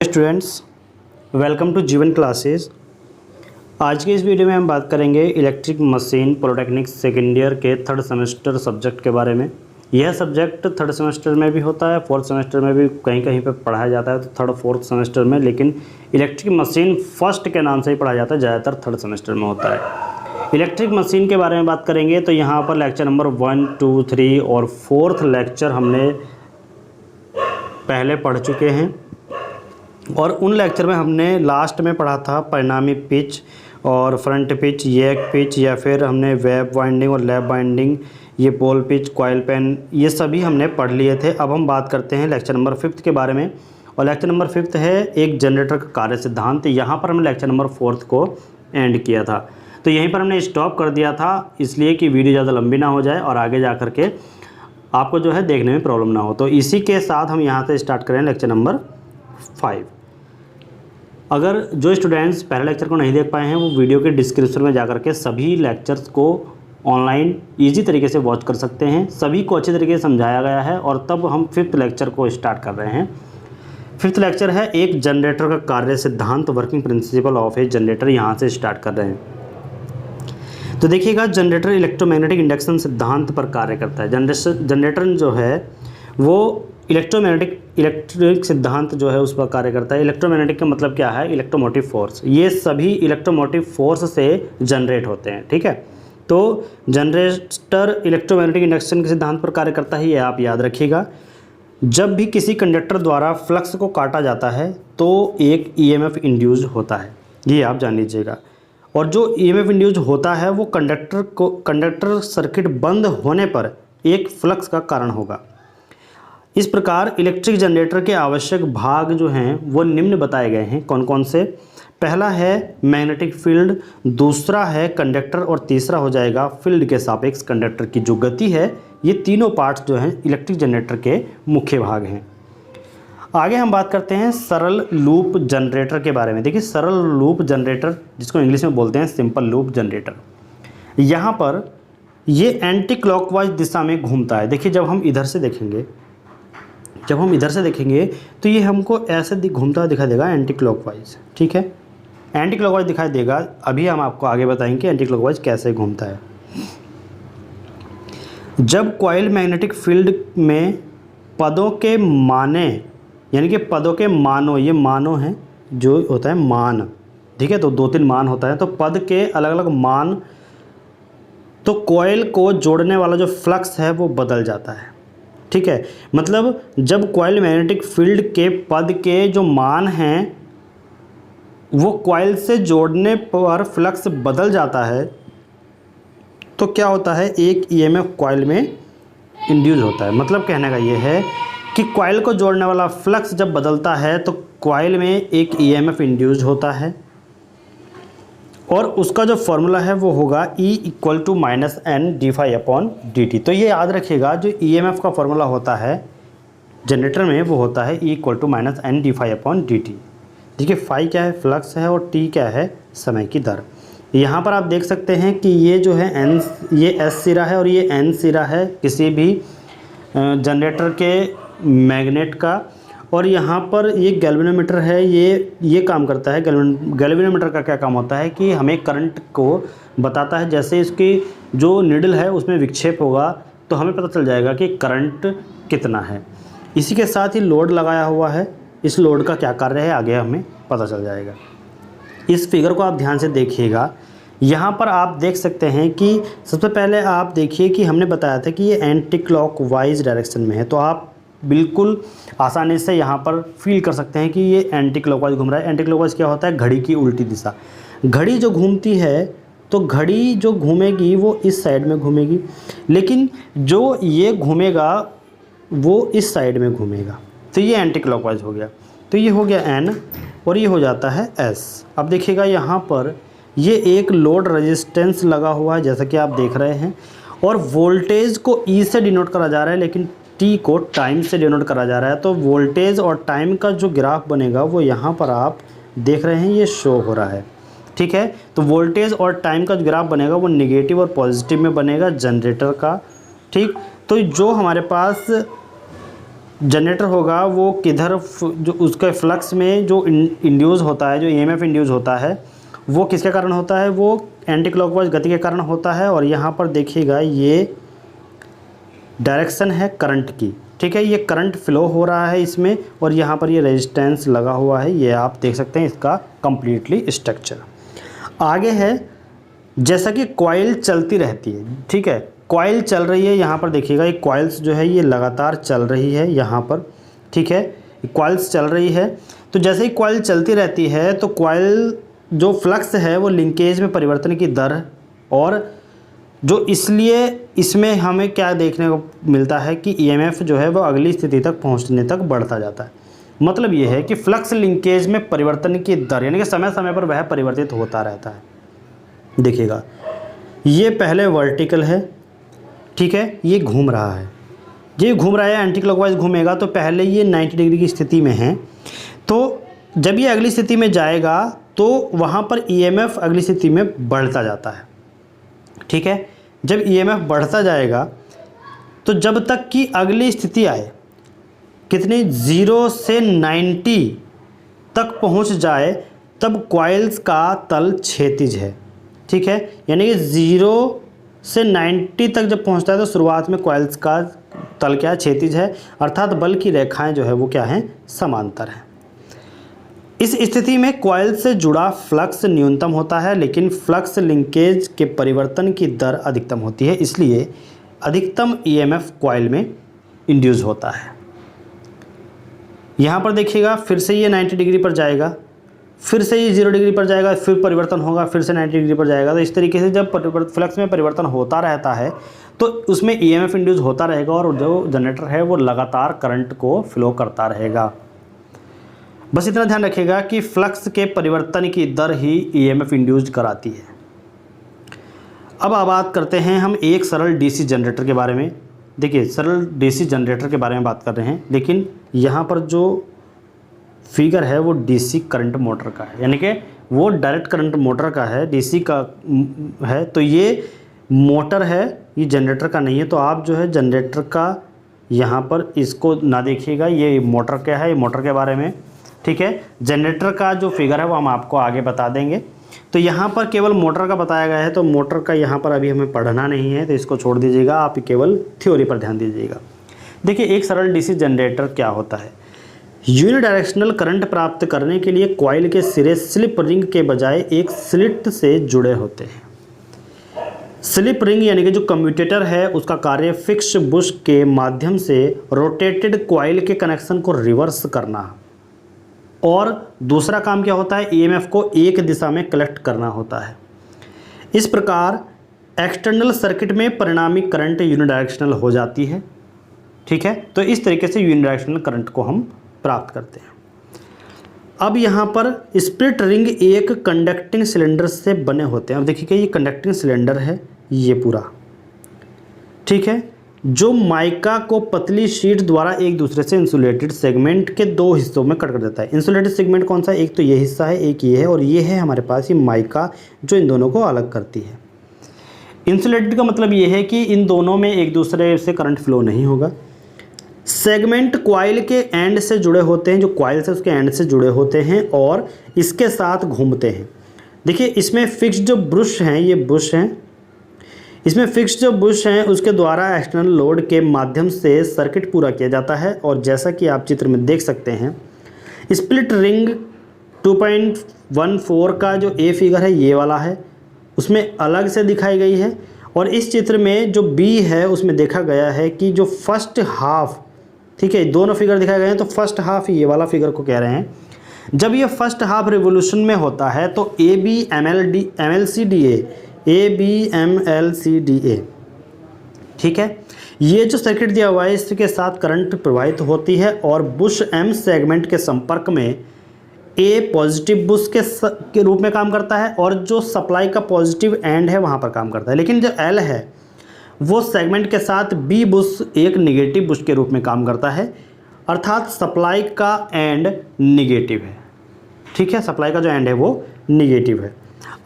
Students, welcome to जीवन classes. आज के इस वीडियो में हम बात करेंगे electric machine polytechnic second year के थर्ड सेमेस्टर सब्जेक्ट के बारे में। यह सब्जेक्ट थर्ड सेमेस्टर में भी होता है, फोर्थ सेमेस्टर में भी कहीं कहीं पे पढ़ाया जाता है, तो थर्ड फोर्थ सेमेस्टर में, लेकिन इलेक्ट्रिक मशीन फर्स्ट के नाम से ही पढ़ाया जाता है, ज़्यादातर थर्ड सेमेस्टर में होता है। इलेक्ट्रिक मशीन के बारे में बात करेंगे तो यहाँ पर लेक्चर नंबर 1, 2, 3 और फोर्थ लेक्चर हमने पहले पढ़ चुके हैं, और उन लेक्चर में हमने लास्ट में पढ़ा था परिणामी पिच और फ्रंट पिच, यैक पिच, या फिर हमने वेब वाइंडिंग और लैब वाइंडिंग, ये पोल पिच, कॉइल पेन, ये सभी हमने पढ़ लिए थे। अब हम बात करते हैं लेक्चर नंबर 5 के बारे में, और लेक्चर नंबर 5 है एक जनरेटर का कार्य सिद्धांत। यहाँ पर हमने लेक्चर नंबर 4 को एंड किया था, तो यहीं पर हमने स्टॉप कर दिया था, इसलिए कि वीडियो ज़्यादा लंबी ना हो जाए और आगे जा कर के आपको जो है देखने में प्रॉब्लम ना हो। तो इसी के साथ हम यहाँ से स्टार्ट करें लेक्चर नंबर 5। अगर जो स्टूडेंट्स पहले लेक्चर को नहीं देख पाए हैं, वो वीडियो के डिस्क्रिप्शन में जाकर के सभी लेक्चर्स को ऑनलाइन इजी तरीके से वॉच कर सकते हैं। सभी को अच्छे तरीके से समझाया गया है, और तब हम 5th लेक्चर को स्टार्ट कर रहे हैं। 5th लेक्चर है एक जनरेटर का कार्य सिद्धांत, working principle of A generator, यहाँ से स्टार्ट कर रहे हैं। तो देखिएगा, जनरेटर इलेक्ट्रोमैग्नेटिक इंडक्शन सिद्धांत पर कार्य करता है। जनरेटर जो है वो इलेक्ट्रिक सिद्धांत जो है उस पर कार्य करता है। इलेक्ट्रोमैग्नेटिक का मतलब क्या है? Electromotive force. ये सभी इलेक्ट्रोमोटिव फोर्स से जनरेट होते हैं, ठीक है। तो जनरेटर इलेक्ट्रोमैग्नेटिक इंडक्शन के सिद्धांत पर कार्य करता है, ये आप याद रखिएगा। जब भी किसी कंडक्टर द्वारा फ्लक्स को काटा जाता है तो एक ईएमएफ इंड्यूस होता है, ये आप जान लीजिएगा। और जो ईएमएफ इंड्यूस होता है वो कंडक्टर सर्किट बंद होने पर एक फ्लक्स का कारण होगा। इस प्रकार इलेक्ट्रिक जनरेटर के आवश्यक भाग जो हैं वो निम्न बताए गए हैं। कौन कौन से? पहला है मैग्नेटिक फील्ड, दूसरा है कंडक्टर, और तीसरा हो जाएगा फील्ड के सापेक्ष कंडक्टर की जो गति है। ये तीनों पार्ट्स जो हैं इलेक्ट्रिक जनरेटर के मुख्य भाग हैं। आगे हम बात करते हैं सरल लूप जनरेटर के बारे में। देखिए, सरल लूप जनरेटर, जिसको इंग्लिश में बोलते हैं सिंपल लूप जनरेटर, यहाँ पर ये एंटी क्लॉकवाइज दिशा में घूमता है। देखिए, जब हम इधर से देखेंगे तो ये हमको ऐसे घूमता हुआ दिखाई देगा, एंटी क्लॉकवाइज, ठीक है। एंटी क्लॉकवाइज दिखाई देगा। अभी हम आपको आगे बताएंगे एंटी क्लॉकवाइज कैसे घूमता है। जब कॉइल मैग्नेटिक फील्ड में पदों के माने, यानी कि पदों के मानों, ये मानों हैं, जो होता है मान, ठीक है। तो 2-3 मान होता है, तो पद के अलग अलग मान, तो कॉइल को जोड़ने वाला जो फ्लक्स है वो बदल जाता है, ठीक है। मतलब जब कॉइल मैग्नेटिक फील्ड के पद के जो मान हैं वो कॉइल से जोड़ने पर फ्लक्स बदल जाता है, तो क्या होता है? एक ईएमएफ कॉइल में इंड्यूस होता है। मतलब कहने का ये है कि कॉइल को जोड़ने वाला फ्लक्स जब बदलता है तो कॉइल में एक ईएमएफ इंड्यूस होता है, और उसका जो फॉर्मूला है वो होगा E = -N dφ/dt। तो ये याद रखिएगा, जो ईएमएफ का फॉर्मूला होता है जनरेटर में वो होता है E = -N dφ/dt। देखिए, फाई क्या है? फ्लक्स है, और टी क्या है? समय की दर। यहाँ पर आप देख सकते हैं कि ये जो है N, ये S सिरा है और ये N सिरा है किसी भी जनरेटर के मैग्नेट का, और यहाँ पर ये गैल्वेनोमीटर है, ये काम करता है। गैल्वेनोमीटर का क्या काम होता है कि हमें करंट को बताता है। जैसे इसकी जो नीडल है उसमें विक्षेप होगा तो हमें पता चल जाएगा कि करंट कितना है। इसी के साथ ही लोड लगाया हुआ है, इस लोड का क्या कार्य है आगे हमें पता चल जाएगा। इस फिगर को आप ध्यान से देखिएगा। यहाँ पर आप देख सकते हैं कि सबसे पहले आप देखिए कि हमने बताया था कि ये एंटी क्लॉकवाइज डायरेक्शन में है, तो आप बिल्कुल आसानी से यहाँ पर फील कर सकते हैं कि ये एंटी क्लॉकवाइज घूम रहा है। एंटी क्लॉकवाइज क्या होता है? घड़ी की उल्टी दिशा। घड़ी जो घूमती है, तो घड़ी जो घूमेगी वो इस साइड में घूमेगी, लेकिन जो ये घूमेगा वो इस साइड में घूमेगा, तो ये एंटी क्लॉकवाइज हो गया। तो ये हो गया N, और ये हो जाता है S। अब देखिएगा, यहाँ पर ये एक लोड रेजिस्टेंस लगा हुआ है, जैसा कि आप देख रहे हैं, और वोल्टेज को E से डिनोट करा जा रहा है, लेकिन T को टाइम से डिनोट करा जा रहा है। तो वोल्टेज और टाइम का जो ग्राफ बनेगा वो यहाँ पर आप देख रहे हैं, ये शो हो रहा है, ठीक है। तो वोल्टेज और टाइम का जो ग्राफ बनेगा वो नेगेटिव और पॉजिटिव में बनेगा जनरेटर का, ठीक। तो जो हमारे पास जनरेटर होगा वो किधर जो उसके फ्लक्स में जो इंड्यूस होता है, जो ईएमएफ इंड्यूस होता है वो किसके कारण होता है, वो एंटी क्लॉकवाइज गति के कारण होता है। और यहाँ पर देखिएगा ये डायरेक्शन है करंट की, ठीक है, ये करंट फ्लो हो रहा है इसमें, और यहाँ पर ये रेजिस्टेंस लगा हुआ है, ये आप देख सकते हैं इसका कंप्लीटली स्ट्रक्चर। आगे है जैसा कि कॉइल चलती रहती है, ठीक है, कॉइल चल रही है, यहाँ पर देखिएगा ये कॉइल्स जो है ये लगातार चल रही है यहाँ पर, ठीक है, कॉइल्स चल रही है। तो जैसे ही कॉइल चलती रहती है तो कॉइल जो फ्लक्स है वो लिंकेज में परिवर्तन की दर, और जो इसलिए इसमें हमें क्या देखने को मिलता है कि ईएमएफ जो है वो अगली स्थिति तक पहुंचने तक बढ़ता जाता है। मतलब ये है कि फ्लक्स लिंकेज में परिवर्तन की दर यानी कि समय समय पर वह परिवर्तित होता रहता है। देखिएगा ये पहले वर्टिकल है, ठीक है, ये घूम रहा है, ये घूम रहा है, एंटी क्लॉकवाइज घूमेगा, तो पहले ये 90 डिग्री की स्थिति में है, तो जब ये अगली स्थिति में जाएगा तो वहाँ पर ईएमएफ अगली स्थिति में बढ़ता जाता है, ठीक है। जब ईएमएफ बढ़ता जाएगा तो जब तक कि अगली स्थिति आए, कितनी 0 से 90 तक पहुँच जाए, तब कॉइल्स का तल क्षैतिज है, ठीक है, यानी कि 0 से 90 तक जब पहुँचता है तो शुरुआत में कॉइल्स का तल क्या है, क्षैतिज है, अर्थात बल की रेखाएं जो है वो क्या हैं, समांतर हैं। इस स्थिति में कॉइल से जुड़ा फ्लक्स न्यूनतम होता है, लेकिन फ्लक्स लिंकेज के परिवर्तन की दर अधिकतम होती है, इसलिए अधिकतम ईएमएफ कॉइल में इंड्यूस होता है। यहाँ पर देखिएगा फिर से ये 90 डिग्री पर जाएगा, फिर से ये 0 डिग्री पर जाएगा, फिर परिवर्तन होगा, फिर से 90 डिग्री पर जाएगा। तो इस तरीके से जब फ्लक्स में परिवर्तन होता रहता है तो उसमें ईएमएफ इंड्यूस होता रहेगा, और जो जनरेटर है वो लगातार करंट को फ्लो करता रहेगा। बस इतना ध्यान रखिएगा कि फ्लक्स के परिवर्तन की दर ही ईएमएफ इंड्यूस्ड कराती है। अब बात करते हैं हम एक सरल डीसी जनरेटर के बारे में। देखिए सरल डीसी जनरेटर के बारे में बात कर रहे हैं, लेकिन यहाँ पर जो फिगर है वो डीसी करंट मोटर का है, यानी कि वो डायरेक्ट करंट मोटर का है, डीसी का है। तो ये मोटर है, ये जनरेटर का नहीं है। तो आप जो है जनरेटर का यहाँ पर इसको ना देखिएगा, ये मोटर क्या है, ये मोटर के बारे में, ठीक है। जनरेटर का जो फिगर है वो हम आपको आगे बता देंगे। तो यहाँ पर केवल मोटर का बताया गया है, तो मोटर का यहाँ पर अभी हमें पढ़ना नहीं है, तो इसको छोड़ दीजिएगा, आप केवल थ्योरी पर ध्यान दीजिएगा। देखिए एक सरल डीसी जनरेटर क्या होता है। यूनिडायरेक्शनल करंट प्राप्त करने के लिए कॉइल के सिरे स्लिप रिंग के बजाय एक स्लिट से जुड़े होते हैं। स्लिप रिंग यानी कि जो कम्यूटेटर है उसका कार्य फिक्स बुश के माध्यम से रोटेटेड कॉइल के कनेक्शन को रिवर्स करना, और दूसरा काम क्या होता है, ईएमएफ को एक दिशा में कलेक्ट करना होता है। इस प्रकार एक्सटर्नल सर्किट में परिणामी करंट यूनिडायरेक्शनल हो जाती है, ठीक है। तो इस तरीके से यूनिडायरेक्शनल करंट को हम प्राप्त करते हैं। अब यहाँ पर स्प्लिट रिंग एक कंडक्टिंग सिलेंडर से बने होते हैं। अब देखिए ये कंडक्टिंग सिलेंडर है ये पूरा, ठीक है, जो माइका को पतली शीट द्वारा एक दूसरे से इंसुलेटेड सेगमेंट के दो हिस्सों में कट कर देता है। इंसुलेटेड सेगमेंट कौन सा, एक तो ये हिस्सा है, एक ये है, और ये है हमारे पास ये माइका जो इन दोनों को अलग करती है। इंसुलेटेड का मतलब ये है कि इन दोनों में एक दूसरे से करंट फ्लो नहीं होगा। सेगमेंट कॉइल के एंड से जुड़े होते हैं, जो कॉइल से उसके एंड से जुड़े होते हैं और इसके साथ घूमते हैं। देखिए इसमें फिक्स जो ब्रुश हैं, ये बुश हैं, इसमें फिक्स जो बुश हैं उसके द्वारा एक्सटर्नल लोड के माध्यम से सर्किट पूरा किया जाता है। और जैसा कि आप चित्र में देख सकते हैं, स्प्लिट रिंग 2.14 का जो ए फिगर है ये वाला है, उसमें अलग से दिखाई गई है। और इस चित्र में जो बी है उसमें देखा गया है कि जो फर्स्ट हाफ, ठीक है, दोनों फिगर दिखाए गए हैं, तो फर्स्ट हाफ ये वाला फिगर को कह रहे हैं। जब ये फर्स्ट हाफ रिवोल्यूशन में होता है तो ABMLCDA, ठीक है, ये जो सर्किट दिया हुआ है इसके साथ करंट प्रवाहित होती है और बुश एम सेगमेंट के संपर्क में ए पॉजिटिव बुश के रूप में काम करता है और जो सप्लाई का पॉजिटिव एंड है वहाँ पर काम करता है। लेकिन जो एल है वो सेगमेंट के साथ बी बुश एक निगेटिव बुश के रूप में काम करता है, अर्थात सप्लाई का एंड निगेटिव है, ठीक है, सप्लाई का जो एंड है वो निगेटिव है।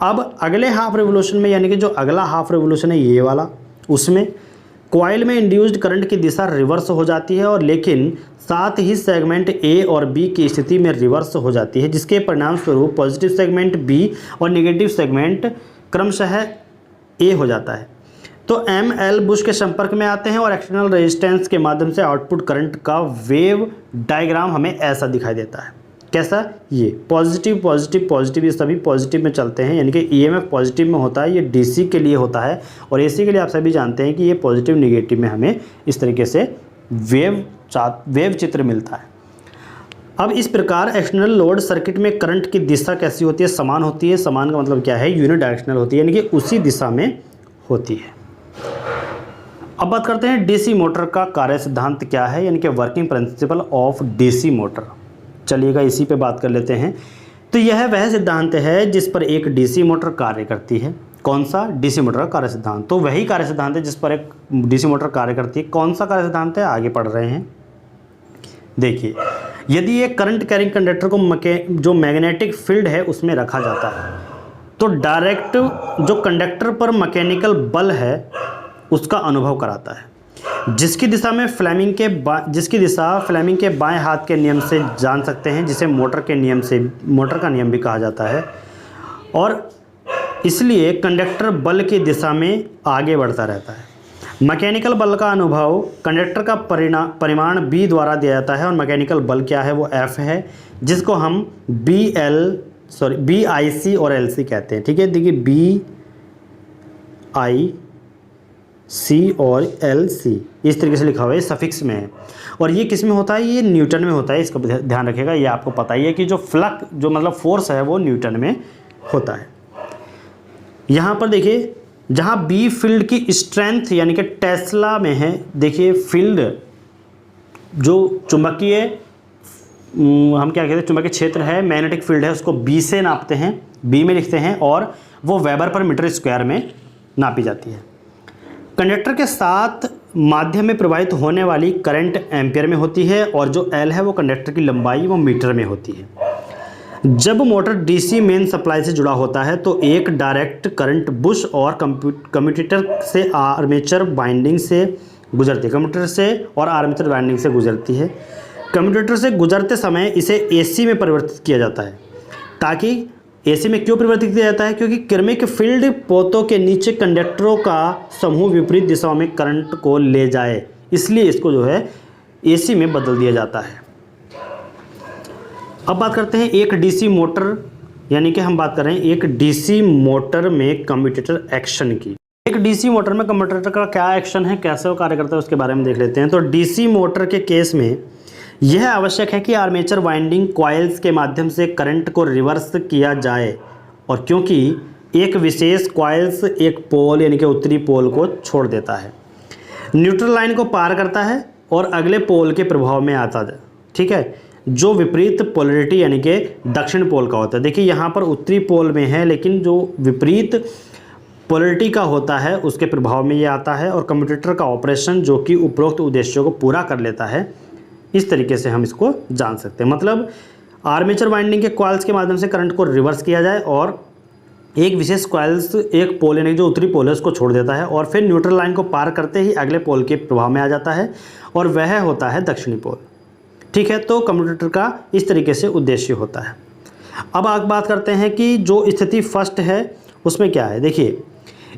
अब अगले हाफ रिवोल्यूशन में, यानी कि जो अगला हाफ रिवोल्यूशन है ये वाला, उसमें कॉइल में इंड्यूस्ड करंट की दिशा रिवर्स हो जाती है और लेकिन साथ ही सेगमेंट ए और बी की स्थिति में रिवर्स हो जाती है, जिसके परिणाम स्वरूप पॉजिटिव सेगमेंट बी और नेगेटिव सेगमेंट क्रमशः ए हो जाता है। तो एम एल बुश के संपर्क में आते हैं और एक्सटर्नल रेजिस्टेंस के माध्यम से आउटपुट करंट का वेव डायग्राम हमें ऐसा दिखाई देता है। कैसा? ये पॉजिटिव पॉजिटिव पॉजिटिव, ये सभी पॉजिटिव में चलते हैं, यानी कि ईएमएफ पॉजिटिव में होता है, ये डीसी के लिए होता है और एसी के लिए आप सभी जानते हैं कि ये पॉजिटिव निगेटिव में हमें इस तरीके से वेव चित्र मिलता है। अब इस प्रकार एक्सटर्नल लोड सर्किट में करंट की दिशा कैसी होती है? समान होती है। समान का मतलब क्या है? यूनि डायरेक्शनल होती है, यानी कि उसी दिशा में होती है। अब बात करते हैं डीसी मोटर का कार्य सिद्धांत क्या है, यानी कि working principle of DC motor. चलिएगा इसी पे बात कर लेते हैं। तो यह वह सिद्धांत है जिस पर एक डीसी मोटर कार्य करती है। कौन सा? डीसी मोटर का कार्य सिद्धांत। तो वही कार्य सिद्धांत है जिस पर एक डीसी मोटर कार्य करती है। कौन सा कार्य सिद्धांत है? आगे पढ़ रहे हैं। देखिए, यदि एक करंट कैरिंग कंडक्टर को जो मैग्नेटिक फील्ड है उसमें रखा जाता है तो डायरेक्ट जो कंडक्टर पर मैकेनिकल बल है उसका अनुभव कराता है, जिसकी दिशा फ्लेमिंग के बाएं हाथ के नियम से जान सकते हैं, जिसे मोटर का नियम भी कहा जाता है। और इसलिए कंडक्टर बल की दिशा में आगे बढ़ता रहता है। मैकेनिकल बल का अनुभव कंडक्टर का परिमाण B द्वारा दिया जाता है और मैकेनिकल बल क्या है? वो F है, जिसको हम BIC और LC कहते हैं। ठीक है, देखिए BIC और LC इस तरीके से लिखा हुआ है, सफिक्स में है। और ये किस में होता है? ये न्यूटन में होता है, इसका ध्यान रखिएगा। ये आपको पता ही है कि जो मतलब फोर्स है वो न्यूटन में होता है। यहाँ पर देखिए, जहाँ बी फील्ड की स्ट्रेंथ यानी कि टेस्ला में है, देखिए फील्ड जो चुंबकीय हम क्या कहते हैं, चुंबकीय क्षेत्र है, मैग्नेटिक फील्ड है, उसको बी से नापते हैं, बी में लिखते हैं और वो वेबर पर मीटर स्क्वायर में नापी जाती है। कंडक्टर के साथ माध्यम में प्रवाहित होने वाली करंट एम्पियर में होती है और जो एल है वो कंडक्टर की लंबाई वो मीटर में होती है। जब मोटर डीसी मेन सप्लाई से जुड़ा होता है तो एक डायरेक्ट करंट बुश और कम्यूटेटर से आर्मेचर वाइंडिंग से गुजरती है। कम्यूटेटर से और आर्मेचर वाइंडिंग से गुजरती है। कम्यूटेटर से गुजरते समय इसे एसी में परिवर्तित किया जाता है। ताकि एसी में क्यों परिवर्तित किया जाता है? क्योंकि क्रमिक फील्ड पोतों के नीचे कंडक्टरों का समूह विपरीत दिशाओं में करंट को ले जाए, इसलिए इसको जो है एसी में बदल दिया जाता है। अब बात करते हैं एक डीसी मोटर, यानी कि हम बात कर रहे हैं एक डीसी मोटर में कम्यूटेटर एक्शन की। एक डीसी मोटर में कम्यूटेटर का क्या एक्शन है, कैसे वो कार्य करता है, उसके बारे में देख लेते हैं। तो डीसी मोटर के केस में यह आवश्यक है कि आर्मेचर वाइंडिंग कॉइल्स के माध्यम से करंट को रिवर्स किया जाए, और क्योंकि एक विशेष कॉइल्स एक पोल यानी कि उत्तरी पोल को छोड़ देता है, न्यूट्रल लाइन को पार करता है और अगले पोल के प्रभाव में आता है। ठीक है, जो विपरीत पोलरिटी यानी कि दक्षिण पोल का होता है। देखिए यहाँ पर उत्तरी पोल में है, लेकिन जो विपरीत पोलरिटी का होता है उसके प्रभाव में ये आता है और कम्यूटेटर का ऑपरेशन जो कि उपरोक्त उद्देश्यों को पूरा कर लेता है। इस तरीके से हम इसको जान सकते हैं। मतलब आर्मेचर वाइंडिंग के कॉइल्स के माध्यम से करंट को रिवर्स किया जाए और एक विशेष कॉइल्स एक पोल यानी जो उत्तरी पोल है उसको छोड़ देता है और फिर न्यूट्रल लाइन को पार करते ही अगले पोल के प्रभाव में आ जाता है और वह होता है दक्षिणी पोल। ठीक है, तो कम्यूटेटर का इस तरीके से उद्देश्य होता है। अब आप बात करते हैं कि जो स्थिति फर्स्ट है उसमें क्या है। देखिए,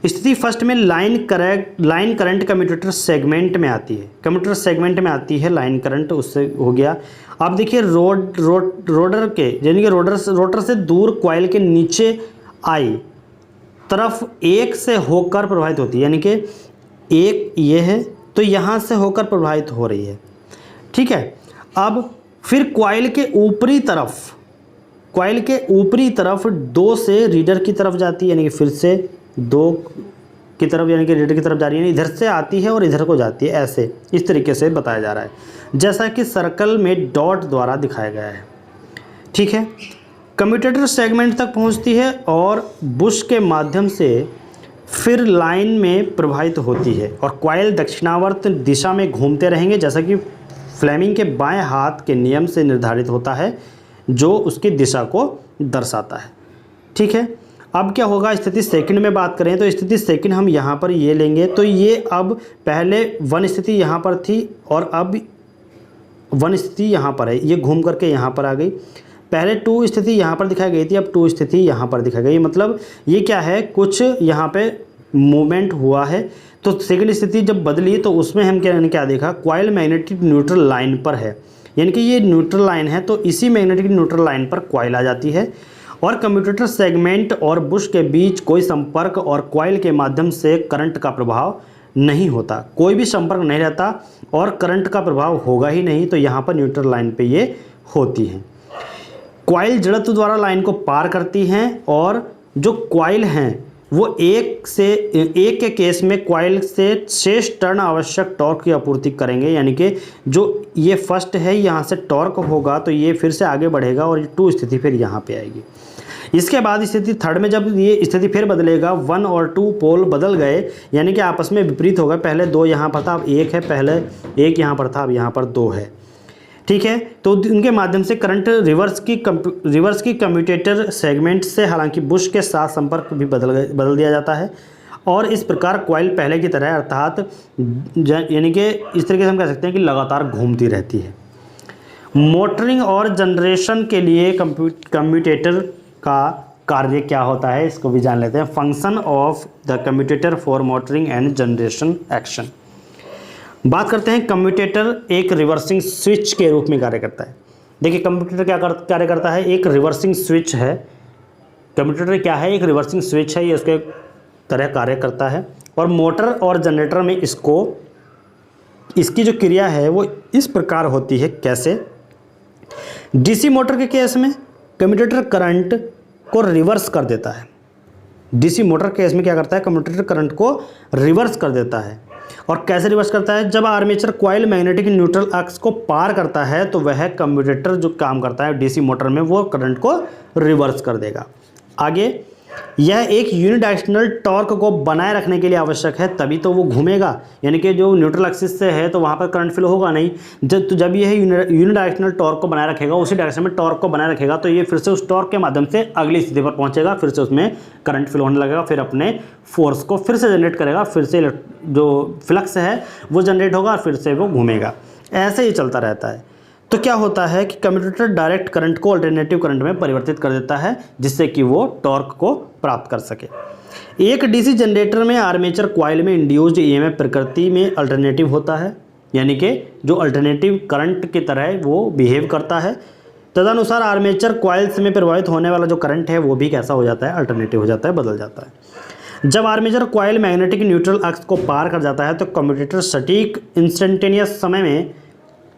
स्थिति फर्स्ट में लाइन करंट कम्यूटेटर सेगमेंट में आती है। कम्यूटेटर सेगमेंट में आती है लाइन करंट, उससे हो गया। अब देखिए रोटर के यानी कि रोटर से दूर कॉइल के नीचे आई तरफ एक से होकर प्रवाहित होती है, यानी कि एक ये है तो यहाँ से होकर प्रवाहित हो रही है। ठीक है, अब फिर कॉइल के ऊपरी तरफ दो से रीडर की तरफ जाती है, यानी कि फिर से दो की तरफ यानी कि रीडर की तरफ जा रही है, इधर से आती है और इधर को जाती है। ऐसे इस तरीके से बताया जा रहा है, जैसा कि सर्कल में डॉट द्वारा दिखाया गया है। ठीक है, कम्यूटेटर सेगमेंट तक पहुंचती है और बुश के माध्यम से फिर लाइन में प्रवाहित होती है और कॉइल दक्षिणावर्त दिशा में घूमते रहेंगे, जैसा कि फ्लेमिंग के बाएं हाथ के नियम से निर्धारित होता है, जो उसकी दिशा को दर्शाता है। ठीक है, अब क्या होगा, स्थिति सेकंड में बात करें तो स्थिति सेकंड हम यहाँ पर ये लेंगे, तो ये अब पहले 1 स्थिति यहाँ पर थी और अब 1 स्थिति यहाँ पर है, ये घूम करके यहाँ पर आ गई। पहले 2 स्थिति यहाँ पर दिखाई गई थी, अब 2 स्थिति यहाँ पर दिखाई गई। मतलब ये क्या है, कुछ यहाँ पे मूवमेंट हुआ है। तो सेकंड स्थिति जब बदली तो उसमें हम क्या देखा, कॉइल मैग्नेटिक न्यूट्रल लाइन पर है, यानी कि ये न्यूट्रल लाइन है, तो इसी मैग्नेटिक न्यूट्रल लाइन पर कॉइल आ जाती है और कम्यूटेटर सेगमेंट और बुश के बीच कोई संपर्क और कॉइल के माध्यम से करंट का प्रभाव नहीं होता, कोई भी संपर्क नहीं रहता और करंट का प्रभाव होगा ही नहीं। तो यहाँ पर न्यूट्रल लाइन पे ये होती हैं। कॉइल जड़त्व द्वारा लाइन को पार करती हैं और जो कॉइल हैं वो एक के केस में कॉइल से शेष टर्न आवश्यक टॉर्क की आपूर्ति करेंगे, यानी कि जो ये फर्स्ट है यहाँ से टॉर्क होगा तो ये फिर से आगे बढ़ेगा और 2 स्थिति फिर यहाँ पे आएगी। इसके बाद स्थिति थर्ड में जब ये स्थिति फिर बदलेगा, 1 और 2 पोल बदल गए, यानी कि आपस में विपरीत हो गए। पहले 2 यहाँ पर था, अब 1 है, पहले 1 यहाँ पर था, अब यहाँ पर 2 है। ठीक है, तो उनके माध्यम से करंट रिवर्स की कम्यूटेटर सेगमेंट से हालांकि बुश के साथ संपर्क भी बदल दिया जाता है और इस प्रकार कॉइल पहले की तरह अर्थात यानी कि इस तरीके से हम कह सकते हैं कि लगातार घूमती रहती है। मोटरिंग और जनरेशन के लिए कम्यूटेटर का कार्य क्या होता है, इसको भी जान लेते हैं। Function of the commutator for motoring and generation action. बात करते हैं, कम्यूटेटर एक रिवर्सिंग स्विच के रूप में कार्य करता है। देखिए कम्यूटेटर क्या कार्य करता है, एक रिवर्सिंग स्विच है। कम्यूटेटर क्या है, एक रिवर्सिंग स्विच है, ये उसके तरह कार्य करता है और मोटर और जनरेटर में इसकी जो क्रिया है वो इस प्रकार होती है। कैसे, डीसी मोटर के केस में कम्यूटेटर करंट को रिवर्स कर देता है। डीसी मोटर के केस में क्या करता है, कम्यूटेटर करंट को रिवर्स कर देता है। और कैसे रिवर्स करता है, जब आर्मेचर कॉइल मैग्नेटिक न्यूट्रल अक्ष को पार करता है तो वह कम्यूटेटर जो काम करता है डीसी मोटर में वो करंट को रिवर्स कर देगा। आगे, यह एक यूनिडायरेक्शनल टॉर्क को बनाए रखने के लिए आवश्यक है, तभी तो वो घूमेगा, यानी कि जो न्यूट्रल एक्सिस से है तो वहाँ पर करंट फ्लो होगा नहीं। जब यह यूनिडायरेक्शनल टॉर्क को बनाए रखेगा, उसी डायरेक्शन में टॉर्क को बनाए रखेगा, तो ये फिर से उस टॉर्क के माध्यम से अगली स्थिति पर पहुँचेगा, फिर से उसमें करंट फ्लो होने लगेगा, फिर अपने फोर्स को फिर से जनरेट करेगा, फिर से जो फ्लक्स है वो जनरेट होगा और फिर से वो घूमेगा। ऐसे ही चलता रहता है। तो क्या होता है कि कम्यूटेटर डायरेक्ट करंट को अल्टरनेटिव करंट में परिवर्तित कर देता है जिससे कि वो टॉर्क को प्राप्त कर सके। एक डीसी जनरेटर में आर्मेचर कॉइल में इंड्यूस्ड ईएमएफ प्रकृति में अल्टरनेटिव होता है, यानी कि जो अल्टरनेटिव करंट की तरह वो बिहेव करता है। तदनुसार आर्मेचर कॉइल्स में प्रभावित होने वाला जो करंट है वो भी कैसा हो जाता है, अल्टरनेटिव हो जाता है, बदल जाता है। जब आर्मेचर कॉइल मैग्नेटिक न्यूट्रल अक्ष को पार कर जाता है तो कम्यूटेटर सटीक इंस्टेंटेनियस समय में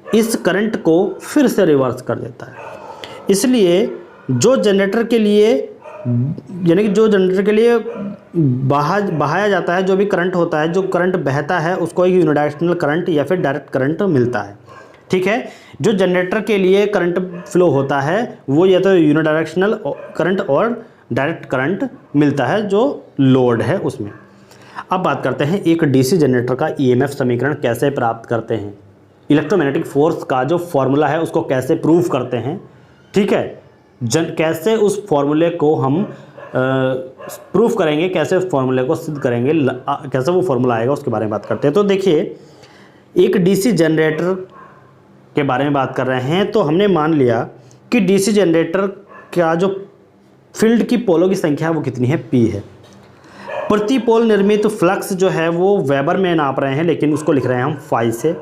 इस करंट को फिर से रिवर्स कर देता है। इसलिए जो जनरेटर के लिए बहाया जाता है, जो भी करंट होता है, जो करंट बहता है उसको एक यूनिडायरेक्शनल करंट या फिर डायरेक्ट करंट मिलता है। ठीक है, जो जनरेटर के लिए करंट फ्लो होता है वो या तो यूनिडायरेक्शनल करंट और डायरेक्ट करंट मिलता है जो लोड है उसमें। अब बात करते हैं एक डीसी जनरेटर का ईएमएफ समीकरण कैसे प्राप्त करते हैं, इलेक्ट्रोमैग्नेटिक फोर्स का जो फॉर्मूला है उसको कैसे प्रूव करते हैं। ठीक है, कैसे उस फॉर्मूले को हम प्रूफ करेंगे, कैसे उस फॉर्मूले को सिद्ध करेंगे, कैसे वो फॉर्मूला आएगा, उसके बारे में बात करते हैं। तो देखिए, एक डीसी जनरेटर के बारे में बात कर रहे हैं तो हमने मान लिया कि डीसी जनरेटर का जो फील्ड की पोलों की संख्या वो कितनी है, P है। प्रति पोल निर्मित फ्लक्स जो है वो वेबर में नाप रहे हैं, लेकिन उसको लिख रहे हैं हम फाई से।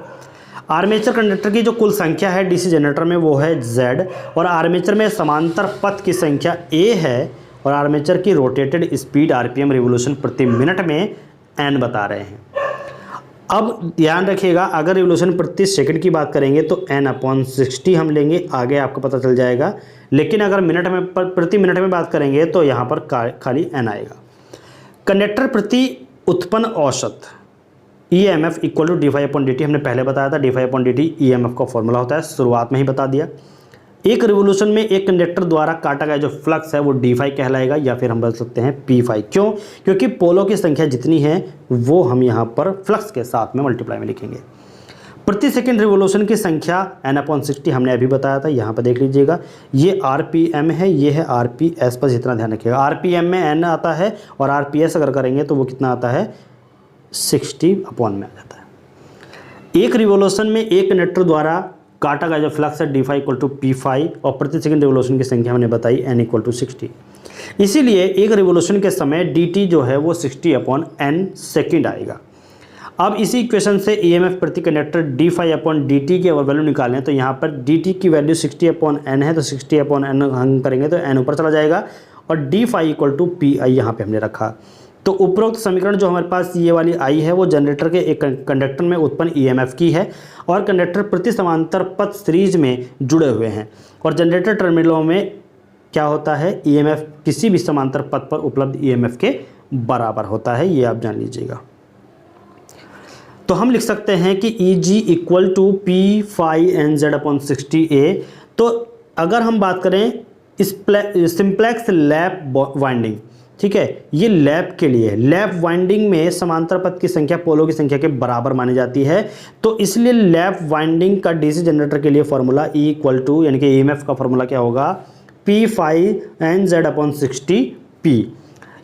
आर्मेचर कंडक्टर की जो कुल संख्या है डीसी जनरेटर में वो है Z, और आर्मेचर में समांतर पथ की संख्या A है, और आर्मेचर की रोटेटेड स्पीड RPM रिवोल्यूशन प्रति मिनट में N बता रहे हैं। अब ध्यान रखिएगा, अगर रिवोल्यूशन प्रति सेकंड की बात करेंगे तो N/60 हम लेंगे, आगे आपको पता चल जाएगा। लेकिन अगर मिनट में प्रति मिनट में बात करेंगे तो यहाँ पर खाली N आएगा। कंडक्टर प्रति उत्पन्न औसत EMF इक्वल टू d∅/dt हमने पहले बताया था। d∅/dt EMF का फॉर्मूला होता है, शुरुआत में ही बता दिया। एक रिवोल्यूशन में एक कंडक्टर द्वारा काटा गया जो फ्लक्स है वो d∅ कहलाएगा, या फिर हम बोल सकते हैं p∅। क्यों? क्योंकि पोलों की संख्या जितनी है वो हम यहाँ पर फ्लक्स के साथ में मल्टीप्लाई में लिखेंगे। प्रति सेकंड रिवोल्यूशन की संख्या n/60 हमने अभी बताया था, यहाँ पर देख लीजिएगा। ये RPM है, ये है RPS, पर इतना ध्यान रखिएगा। RPM में n आता है और RPS अगर करेंगे तो वो कितना आता है 60 अपॉन में आ जाता है। एक रिवोल्यूशन में एक कंडक्टर द्वारा काटा गया जो फ्लक्स है d∅ = p∅, और प्रति सेकंड रिवोल्यूशन की संख्या हमने बताई n = 60। इसीलिए एक रिवोल्यूशन के समय dt जो है वो 60/n सेकंड आएगा। अब इसी इक्वेशन से EMF प्रति कंडक्टर d∅/dt की अगर वैल्यू निकालें तो यहाँ पर dt की वैल्यू 60/n है, तो 60/n हम करेंगे तो n ऊपर चला जाएगा, और d∅ = pi यहाँ पे हमने रखा। तो उपरोक्त समीकरण जो हमारे पास ये वाली आई है वो जनरेटर के एक कंडक्टर में उत्पन्न EMF की है, और कंडक्टर प्रति समांतर पथ सीरीज में जुड़े हुए हैं, और जनरेटर टर्मिनलों में क्या होता है EMF किसी भी समांतर पथ पर उपलब्ध EMF के बराबर होता है, ये आप जान लीजिएगा। तो हम लिख सकते हैं कि Eg = p∅NZ/60A। तो अगर हम बात करें सिंप्लेक्स लैप वाइंडिंग, ठीक है, ये लैप के लिए, लैप वाइंडिंग में समांतर पथ की संख्या पोलों की संख्या के बराबर मानी जाती है। तो इसलिए लैप वाइंडिंग का डीसी जनरेटर के लिए फॉर्मूला E = यानी कि EMF का फॉर्मूला क्या होगा p∅NZ/60P।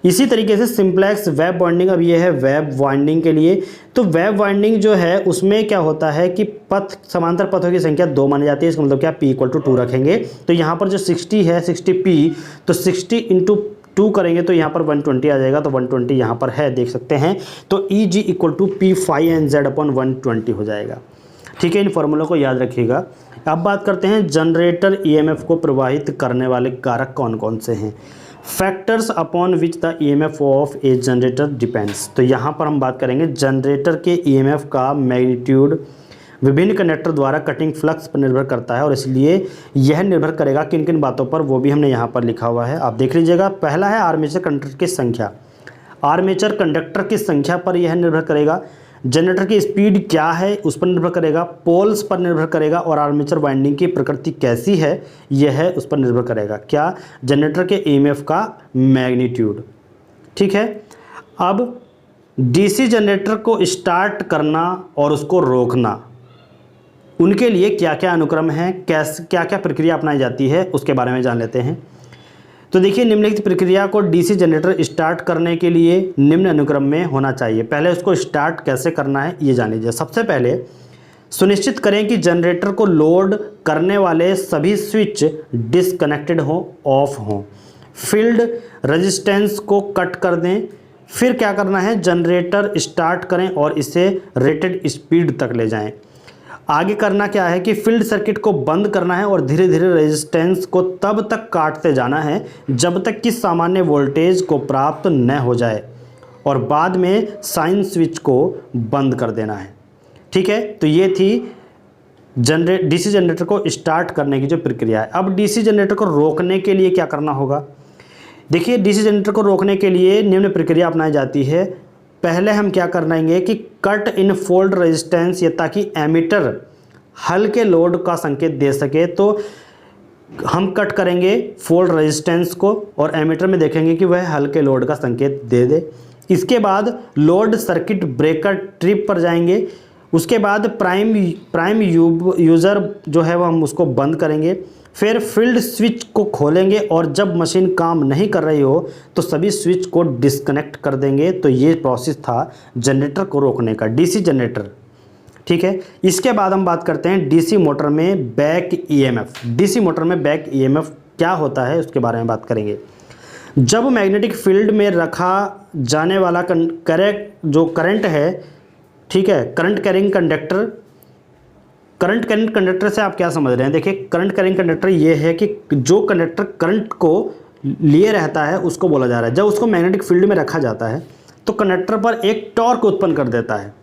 इसी तरीके से सिंप्लेक्स वेब वाइंडिंग, अब ये है वेब वाइंडिंग के लिए। तो वेब वाइंडिंग जो है उसमें क्या होता है कि पथ समांतर पथों की संख्या 2 मानी जाती है, इसका मतलब क्या p = 2 रखेंगे। तो यहाँ पर जो 60 है 60p, तो 60 × 2 करेंगे तो यहाँ पर 120 आ जाएगा, तो 120 यहाँ पर है, देख सकते हैं। तो Eg = p∅NZ/120 हो जाएगा। ठीक है, इन फॉर्मूलों को याद रखिएगा। अब बात करते हैं जनरेटर EMF को प्रवाहित करने वाले कारक कौन कौन से हैं। Factors upon which the EMF of A generator depends. तो यहाँ पर हम बात करेंगे जनरेटर के EMF का मैग्नीट्यूड विभिन्न कंडक्टर द्वारा कटिंग फ्लक्स पर निर्भर करता है, और इसलिए यह निर्भर करेगा किन किन बातों पर, वो भी हमने यहाँ पर लिखा हुआ है, आप देख लीजिएगा। पहला है आर्मेचर कंडक्टर की संख्या। आर्मेचर कंडक्टर की संख्या पर यह निर्भर करेगा। जनरेटर की स्पीड क्या है उस पर निर्भर करेगा, पोल्स पर निर्भर करेगा, और आर्मेचर वाइंडिंग की प्रकृति कैसी है यह है उस पर निर्भर करेगा। क्या? जनरेटर के EMF का मैग्नीट्यूड। ठीक है, अब डीसी जनरेटर को स्टार्ट करना और उसको रोकना, उनके लिए क्या क्या अनुक्रम है, कैसे क्या क्या प्रक्रिया अपनाई जाती है, उसके बारे में जान लेते हैं। तो देखिए, निम्नलिखित प्रक्रिया को डीसी जनरेटर स्टार्ट करने के लिए निम्न अनुक्रम में होना चाहिए। पहले उसको स्टार्ट कैसे करना है ये जान लीजिए। सबसे पहले सुनिश्चित करें कि जनरेटर को लोड करने वाले सभी स्विच डिसकनेक्टेड हों, ऑफ हों। फील्ड रेजिस्टेंस को कट कर दें। फिर क्या करना है, जनरेटर स्टार्ट करें और इसे रेटेड स्पीड तक ले जाएं। आगे करना क्या है कि फील्ड सर्किट को बंद करना है और धीरे धीरे रेजिस्टेंस को तब तक काटते जाना है जब तक कि सामान्य वोल्टेज को प्राप्त न हो जाए, और बाद में साइन स्विच को बंद कर देना है। ठीक है, तो ये थी डीसी जनरेटर को स्टार्ट करने की जो प्रक्रिया है। अब डीसी जनरेटर को रोकने के लिए क्या करना होगा। देखिए, डीसी जनरेटर को रोकने के लिए निम्न प्रक्रिया अपनाई जाती है। पहले हम क्या करनाएंगे कि कट इन फोल्ड रेजिस्टेंस, ये ताकि एमीटर हल्के लोड का संकेत दे सके, तो हम कट करेंगे फोल्ड रेजिस्टेंस को और एमीटर में देखेंगे कि वह हल्के लोड का संकेत दे दे। इसके बाद लोड सर्किट ब्रेकर ट्रिप पर जाएंगे। उसके बाद प्राइम यूज़र जो है वह हम उसको बंद करेंगे। फिर फील्ड स्विच को खोलेंगे और जब मशीन काम नहीं कर रही हो तो सभी स्विच को डिस्कनेक्ट कर देंगे। तो ये प्रोसेस था जनरेटर को रोकने का, डीसी जनरेटर। ठीक है, इसके बाद हम बात करते हैं डीसी मोटर में बैक EMF। डीसी मोटर में बैक EMF क्या होता है उसके बारे में बात करेंगे। जब मैग्नेटिक फील्ड में रखा जाने वाला करंट है, ठीक है, करंट कैरिंग कंडक्टर से आप क्या समझ रहे हैं। देखिए, करंट कैरिंग कंडक्टर ये है कि जो कंडक्टर करंट को लिए रहता है उसको बोला जा रहा है। जब उसको मैग्नेटिक फील्ड में रखा जाता है तो कंडक्टर पर एक टॉर्क उत्पन्न कर देता है।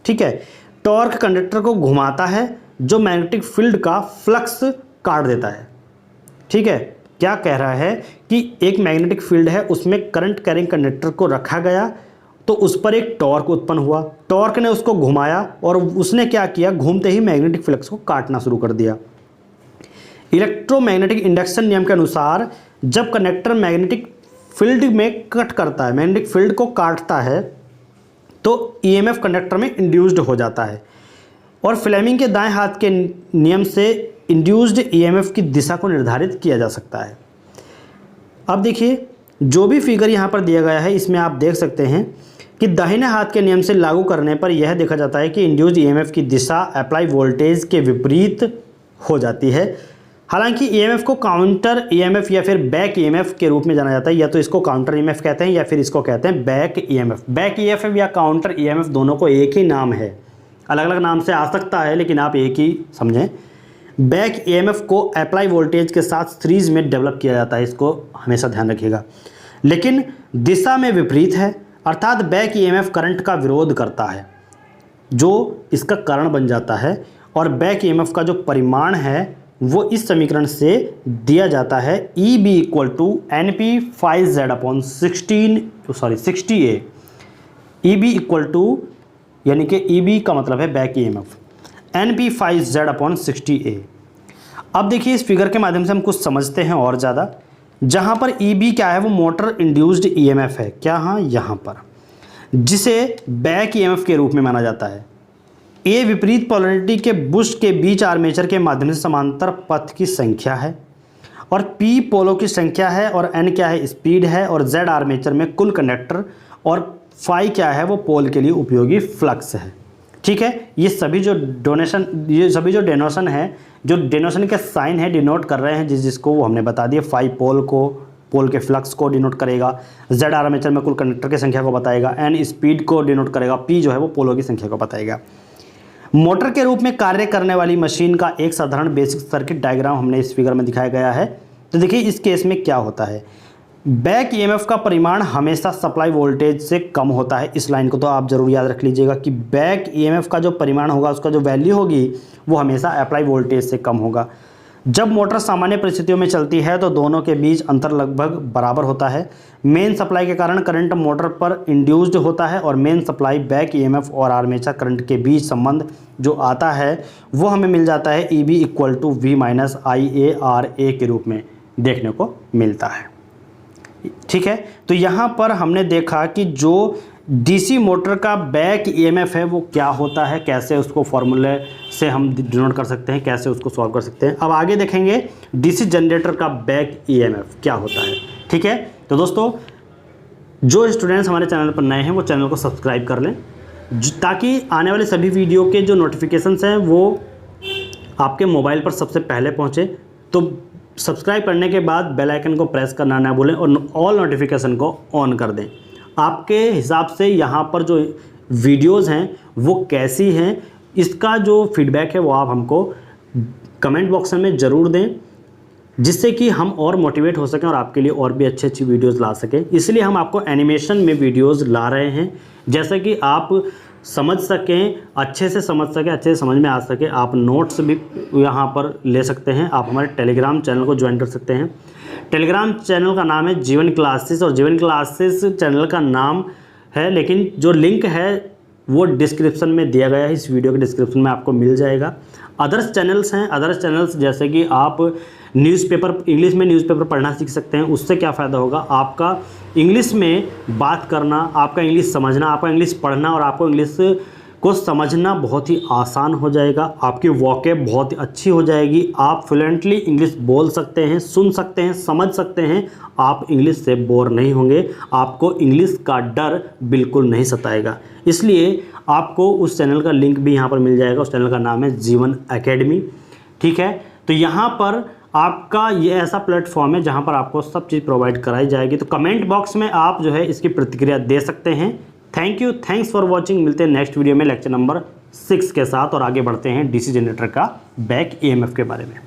ठीक है, टॉर्क कंडक्टर को घुमाता है जो मैग्नेटिक फील्ड का फ्लक्स काट देता है। ठीक है, क्या कह रहा है कि एक मैग्नेटिक फील्ड है, उसमें करंट कैरिंग कंडक्टर को रखा गया तो उस पर एक टॉर्क उत्पन्न हुआ। टॉर्क ने उसको घुमाया और उसने क्या किया, घूमते ही मैग्नेटिक फ्लक्स को काटना शुरू कर दिया। इलेक्ट्रोमैग्नेटिक इंडक्शन नियम के अनुसार जब कंडक्टर मैग्नेटिक फील्ड में कट करता है, मैग्नेटिक फील्ड को काटता है, तो EMF कंडक्टर में इंड्यूस्ड हो जाता है। और फ्लेमिंग के दाएं हाथ के नियम से इंड्यूस्ड ईएमएफ की दिशा को निर्धारित किया जा सकता है। अब देखिए जो भी फिगर यहाँ पर दिया गया है इसमें आप देख सकते हैं कि दाहिने हाथ के नियम से लागू करने पर यह देखा जाता है कि इंड्यूस्ड ईएमएफ की दिशा अप्लाई वोल्टेज के विपरीत हो जाती है। हालांकि ईएमएफ को काउंटर ईएमएफ या फिर बैक ईएमएफ के रूप में जाना जाता है, या तो इसको काउंटर ईएमएफ कहते हैं या फिर इसको कहते हैं बैक ईएमएफ। बैक ईएमएफ या काउंटर ईएमएफ दोनों को एक ही नाम है, अलग अलग नाम से आ सकता है लेकिन आप एक ही समझें। बैक ईएमएफ को अप्लाई वोल्टेज के साथ सीरीज में डेवलप किया जाता है, इसको हमेशा ध्यान रखिएगा, लेकिन दिशा में विपरीत है, अर्थात बैक ईएमएफ करंट का विरोध करता है जो इसका कारण बन जाता है। और बैक ईएमएफ का जो परिमाण है वो इस समीकरण से दिया जाता है EB = NP∅Z/60A। EB यानी कि EB का मतलब है बैक ईएमएफ, NP∅Z/60A। अब देखिए इस फिगर के माध्यम से हम कुछ समझते हैं और ज़्यादा। जहाँ पर EB क्या है वो मोटर इंड्यूस्ड ईएमएफ है, क्या हाँ यहाँ पर, जिसे बैक ईएमएफ के रूप में माना जाता है। A विपरीत पोलैरिटी के बुश के बीच आर्मेचर के माध्यम से समांतर पथ की संख्या है, और P पोलों की संख्या है, और N क्या है स्पीड है, और Z आर्मेचर में कुल कंडक्टर, और फाई क्या है वो पोल के लिए उपयोगी फ्लक्स है। ठीक है, ये सभी जो डेनोशन है, जो डेनोशन के साइन है डिनोट कर रहे हैं जिसको वो हमने बता दिया। फाई पोल के फ्लक्स को डिनोट करेगा, Z आर्मेचर में कुल कंडक्टर की संख्या को बताएगा, N स्पीड को डिनोट करेगा, P जो है वो पोलों की संख्या को बताएगा। मोटर के रूप में कार्य करने वाली मशीन का एक साधारण बेसिक सर्किट डायग्राम हमने इस फिगर में दिखाया गया है। तो देखिए इस केस में क्या होता है, बैक ईएमएफ का परिमाण हमेशा सप्लाई वोल्टेज से कम होता है। इस लाइन को तो आप जरूर याद रख लीजिएगा कि बैक ईएमएफ का जो परिमाण होगा, उसका जो वैल्यू होगी वो हमेशा अप्लाई वोल्टेज से कम होगा। जब मोटर सामान्य परिस्थितियों में चलती है तो दोनों के बीच अंतर लगभग बराबर होता है। मेन सप्लाई के कारण करंट मोटर पर इंड्यूस्ड होता है, और मेन सप्लाई बैक ईएमएफ और आर्मेचर करंट के बीच संबंध जो आता है वो हमें मिल जाता है EB = V-IaRa के रूप में देखने को मिलता है। ठीक है, तो यहाँ पर हमने देखा कि जो डीसी मोटर का बैक ईएमएफ है वो क्या होता है, कैसे उसको फॉर्मूले से हम डिनोट कर सकते हैं, कैसे उसको सॉल्व कर सकते हैं। अब आगे देखेंगे डीसी जनरेटर का बैक ईएमएफ क्या होता है। ठीक है, तो दोस्तों जो स्टूडेंट्स हमारे चैनल पर नए हैं वो चैनल को सब्सक्राइब कर लें, ताकि आने वाले सभी वीडियो के जो नोटिफिकेशंस हैं वो आपके मोबाइल पर सबसे पहले पहुँचे। तो सब्सक्राइब करने के बाद बेल आइकन को प्रेस करना ना भूलें और ऑल नोटिफिकेशन को ऑन कर दें। आपके हिसाब से यहाँ पर जो वीडियोस हैं वो कैसी हैं, इसका जो फीडबैक है वो आप हमको कमेंट बॉक्स में ज़रूर दें, जिससे कि हम और मोटिवेट हो सकें और आपके लिए और भी अच्छी अच्छी वीडियोस ला सकें। इसलिए हम आपको एनिमेशन में वीडियोस ला रहे हैं, जैसे कि आप समझ सकें, अच्छे से समझ सकें, अच्छे से समझ में आ सके। आप नोट्स भी यहाँ पर ले सकते हैं। आप हमारे टेलीग्राम चैनल को ज्वाइन कर सकते हैं। टेलीग्राम चैनल का नाम है जीवन क्लासेस, और जीवन क्लासेस चैनल का नाम है, लेकिन जो लिंक है वो डिस्क्रिप्शन में दिया गया है। इस वीडियो के डिस्क्रिप्शन में आपको मिल जाएगा। अदर्स चैनल्स हैं, अदर्स चैनल्स जैसे कि आप न्यूज़पेपर, इंग्लिश में न्यूज़पेपर पढ़ना सीख सकते हैं। उससे क्या फ़ायदा होगा, आपका इंग्लिश में बात करना, आपका इंग्लिश समझना, आपका इंग्लिश पढ़ना और आपको इंग्लिश को समझना बहुत ही आसान हो जाएगा। आपकी वॉकेब बहुत ही अच्छी हो जाएगी। आप फ्लुएंटली इंग्लिश बोल सकते हैं, सुन सकते हैं, समझ सकते हैं। आप इंग्लिश से बोर नहीं होंगे, आपको इंग्लिश का डर बिल्कुल नहीं सताएगा। इसलिए आपको उस चैनल का लिंक भी यहाँ पर मिल जाएगा। उस चैनल का नाम है जीवन एकेडमी। ठीक है, तो यहाँ पर आपका ये ऐसा प्लेटफॉर्म है जहाँ पर आपको सब चीज़ प्रोवाइड कराई जाएगी। तो कमेंट बॉक्स में आप जो है इसकी प्रतिक्रिया दे सकते हैं। Thank you, thanks for watching. मिलते हैं नेक्स्ट वीडियो में लेक्चर नंबर 6 के साथ, और आगे बढ़ते हैं डीसी जनरेटर का बैक ईएमएफ के बारे में।